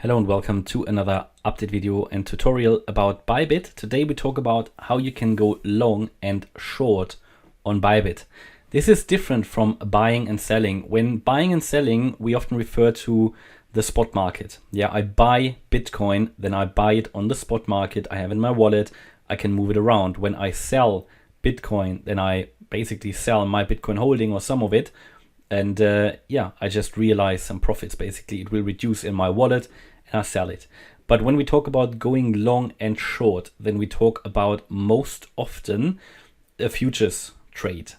Hello and welcome to another update video and tutorial about Bybit. Today we talk about how you can go long and short on Bybit. This is different from buying and selling. When buying and selling, we often refer to the spot market. Yeah, I buy Bitcoin, then I buy it on the spot market. I have in my wallet, I can move it around. When I sell Bitcoin, then I basically sell my Bitcoin holding or some of it. And I just realize some profits. Basically, it will reduce in my wallet and I sell it. But when we talk about going long and short, then we talk about most often a futures trade.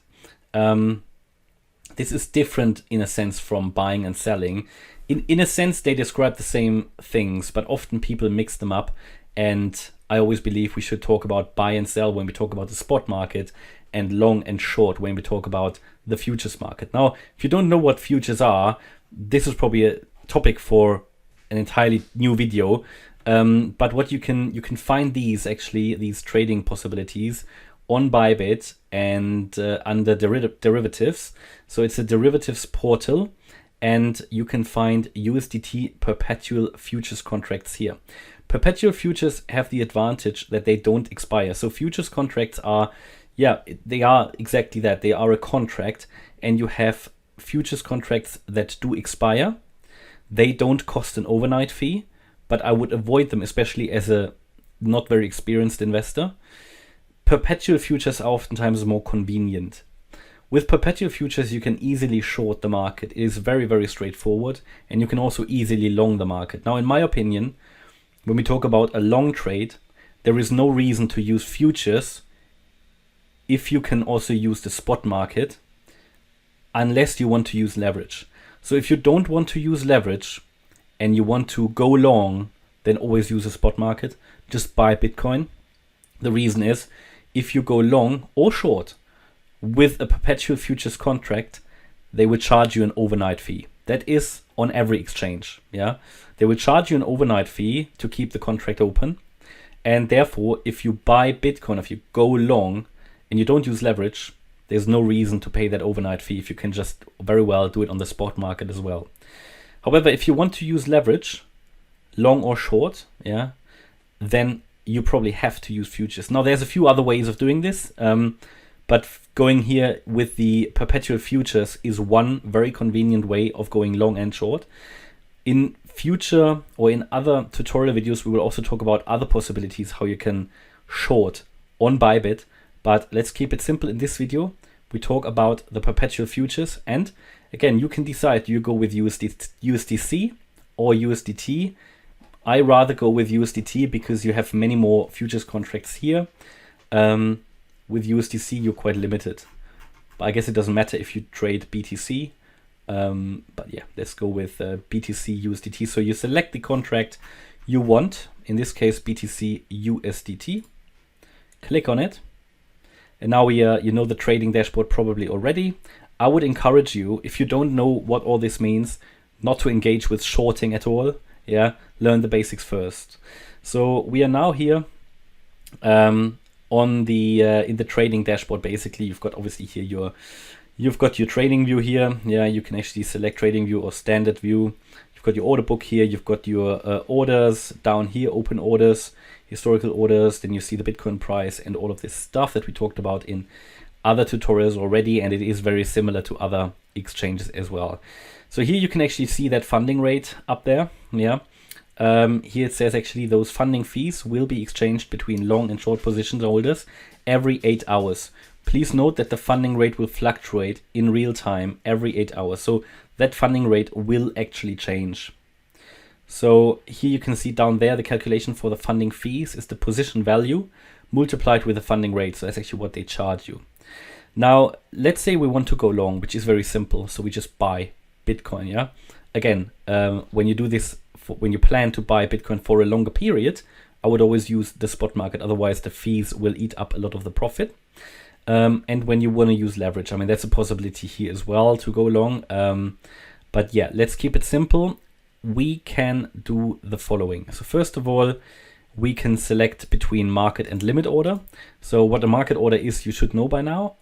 This is different in a sense from buying and selling. In a sense, they describe the same things, but often people mix them up. And I always believe we should talk about buy and sell when we talk about the spot market, and long and short when we talk about the futures market. Now, if you don't know what futures are, this is probably a topic for an entirely new video. But what you can find these trading possibilities on Bybit and under derivatives. So it's a derivatives portal, and you can find USDT perpetual futures contracts here. Perpetual futures have the advantage that they don't expire. So futures contracts are, they are exactly that. They are a contract, and you have futures contracts that do expire. They don't cost an overnight fee, but I would avoid them, especially as a not very experienced investor. Perpetual futures are oftentimes more convenient. With perpetual futures, you can easily short the market. It is very, very straightforward, and you can also easily long the market. Now, in my opinion, when we talk about a long trade, there is no reason to use futures if you can also use the spot market, unless you want to use leverage. So if you don't want to use leverage and you want to go long, then always use a spot market. Just buy Bitcoin. The reason is, if you go long or short with a perpetual futures contract, they will charge you an overnight fee. That is on every exchange. Yeah, they will charge you an overnight fee to keep the contract open. And therefore, if you buy Bitcoin, if you go long and you don't use leverage, there's no reason to pay that overnight fee if you can just very well do it on the spot market as well. However, if you want to use leverage, long or short, then you probably have to use futures. Now, there's a few other ways of doing this, but going here with the perpetual futures is one very convenient way of going long and short. In future or in other tutorial videos, we will also talk about other possibilities how you can short on Bybit. But let's keep it simple in this video. We talk about the perpetual futures, and again, you can decide, do you go with USDC or USDT? I rather go with USDT because you have many more futures contracts here. With USDC, you're quite limited. But I guess it doesn't matter if you trade BTC. But yeah, let's go with BTC USDT. So you select the contract you want, in this case BTC USDT. Click on it. And now you know the trading dashboard probably already. I would encourage you, if you don't know what all this means, not to engage with shorting at all. Learn the basics first. So we are now here on the in the trading dashboard. Basically, you've got obviously here you've got your trading view here. You can actually select trading view or standard view. You've got your order book here. You've got your orders down here, open orders, historical orders. Then you see the Bitcoin price and all of this stuff that we talked about in other tutorials already, and it is very similar to other exchanges as well. So here you can actually see that funding rate up there. Here it says actually those funding fees will be exchanged between long and short position holders every 8 hours. Please note that the funding rate will fluctuate in real time every 8 hours. So that funding rate will actually change. So here you can see down there the calculation for the funding fees is the position value multiplied with the funding rate. So that's actually what they charge you. Now, let's say we want to go long, which is very simple. So we just buy Bitcoin. Again, when you do this, when you plan to buy Bitcoin for a longer period, I would always use the spot market. Otherwise, the fees will eat up a lot of the profit. And when you want to use leverage, I mean, that's a possibility here as well to go long. But yeah, let's keep it simple. We can do the following. So first of all, we can select between market and limit order. So what a market order is, you should know by now.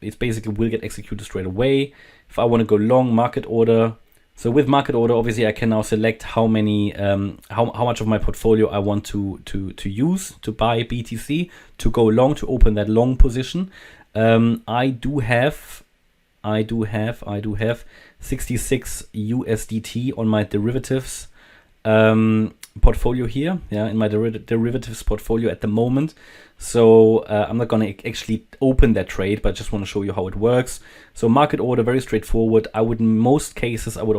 It basically will get executed straight away. If I want to go long, market order So with market order, obviously I can now select how many, how much of my portfolio I want to use to buy BTC, to go long, to open that long position. I do have 66 USDT on my derivatives portfolio here, in my derivatives portfolio at the moment. So I'm not going to actually open that trade, but I just want to show you how it works. So market order, very straightforward. I would in most cases I would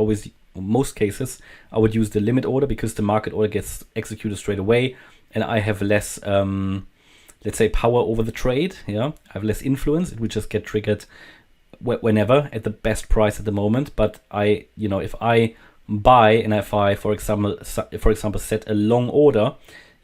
use the limit order, because the market order gets executed straight away, and I have less, let's say, power over the trade. I have less influence. It would just get triggered whenever at the best price at the moment. But if I buy, and if I, for example, set a long order,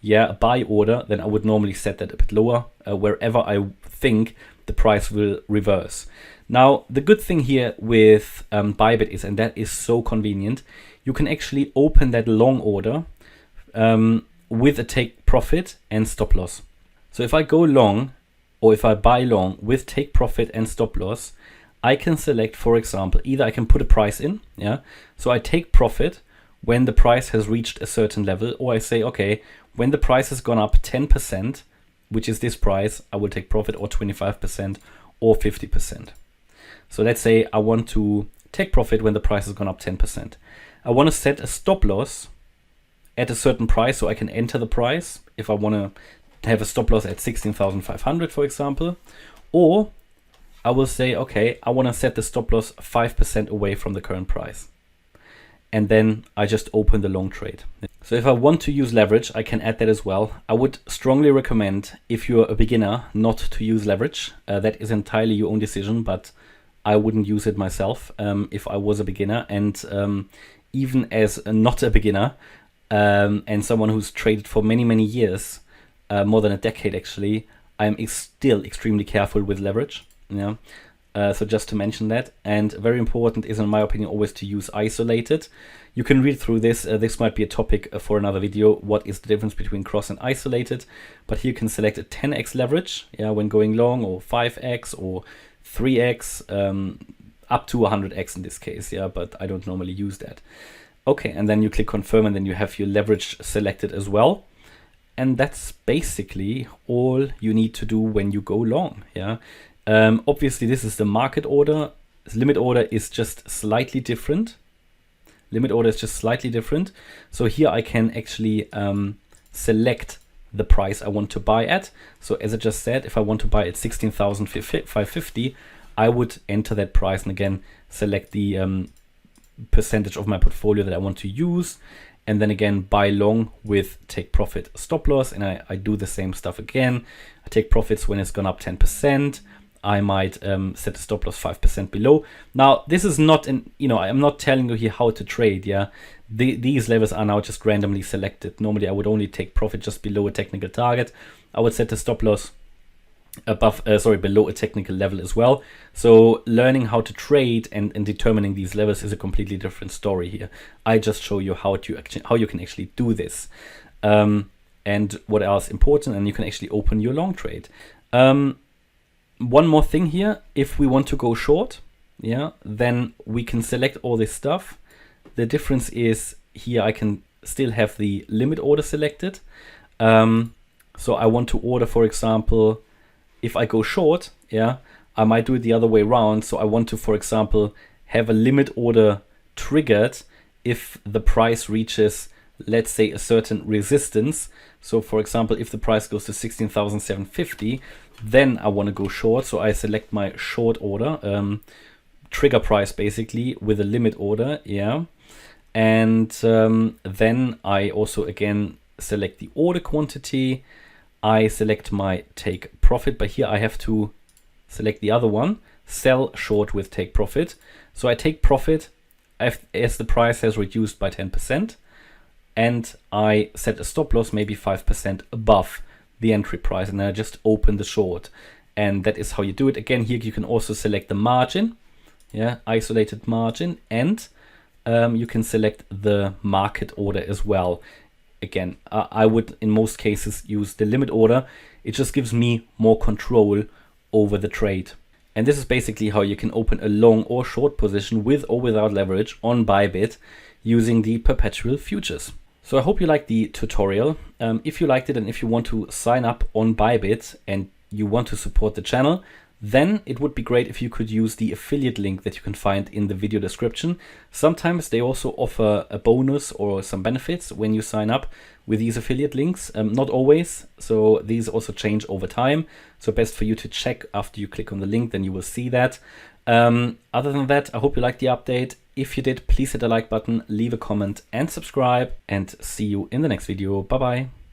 a buy order, then I would normally set that a bit lower, wherever I think the price will reverse. Now, the good thing here with Bybit is, and that is so convenient, you can actually open that long order with a take profit and stop loss. So if I go long, or if I buy long with take profit and stop loss, I can select, for example, either I can put a price in, so I take profit when the price has reached a certain level, or I say, okay, when the price has gone up 10%, which is this price, I will take profit, or 25% or 50%. So let's say I want to take profit when the price has gone up 10%. I want to set a stop loss at a certain price, so I can enter the price if I want to have a stop loss at 16,500, for example. Or I will say, okay, I want to set the stop loss 5% away from the current price. And then I just open the long trade. So if I want to use leverage, I can add that as well. I would strongly recommend, if you're a beginner, not to use leverage. That is entirely your own decision, but I wouldn't use it myself if I was a beginner. And even as not a beginner, and someone who's traded for many, many years, more than a decade actually, I'm still extremely careful with leverage. So just to mention that. And very important is, in my opinion, always to use isolated. You can read through this. This might be a topic for another video. What is the difference between cross and isolated? But here you can select a 10x leverage, when going long, or 5x or 3x, up to 100x in this case. But I don't normally use that. Okay, and then you click confirm, and then you have your leverage selected as well. And that's basically all you need to do when you go long. Obviously, this is the market order. Limit order is just slightly different. So here I can actually select the price I want to buy at. So as I just said, if I want to buy at 16,550, I would enter that price, and again select the percentage of my portfolio that I want to use, and then again buy long with take profit stop loss, and I do the same stuff again. I take profits when it's gone up 10%. I might set a stop loss 5% below. Now, this is not I'm not telling you here how to trade. These levels are now just randomly selected. Normally I would only take profit just below a technical target. I would set the stop loss below a technical level as well. So learning how to trade and determining these levels is a completely different story here. I just show you how you can actually do this. And what else important, and you can actually open your long trade. One more thing here, if we want to go short, then we can select all this stuff. The difference is here I can still have the limit order selected. So I want to order, for example, if I go short, I might do it the other way around. So I want to, for example, have a limit order triggered if the price reaches, let's say, a certain resistance. So for example, if the price goes to 16,750, then I want to go short. So I select my short order, trigger price basically, with a limit order, and then I also again select the order quantity. I select my take profit, but here I have to select the other one, sell short with take profit. So I take profit as the price has reduced by 10%, and I set a stop loss maybe 5% above the entry price, and then I just open the short. And that is how you do it. Again, here you can also select the margin, isolated margin, and you can select the market order as well. Again, I would in most cases use the limit order. It just gives me more control over the trade. And this is basically how you can open a long or short position with or without leverage on Bybit using the Perpetual Futures. So I hope you liked the tutorial. If you liked it and if you want to sign up on Bybit and you want to support the channel, then it would be great if you could use the affiliate link that you can find in the video description. Sometimes they also offer a bonus or some benefits when you sign up with these affiliate links. Not always, so these also change over time. So best for you to check after you click on the link, then you will see that. Other than that, I hope you liked the update. If you did, please hit the like button, leave a comment and subscribe, and see you in the next video. Bye bye.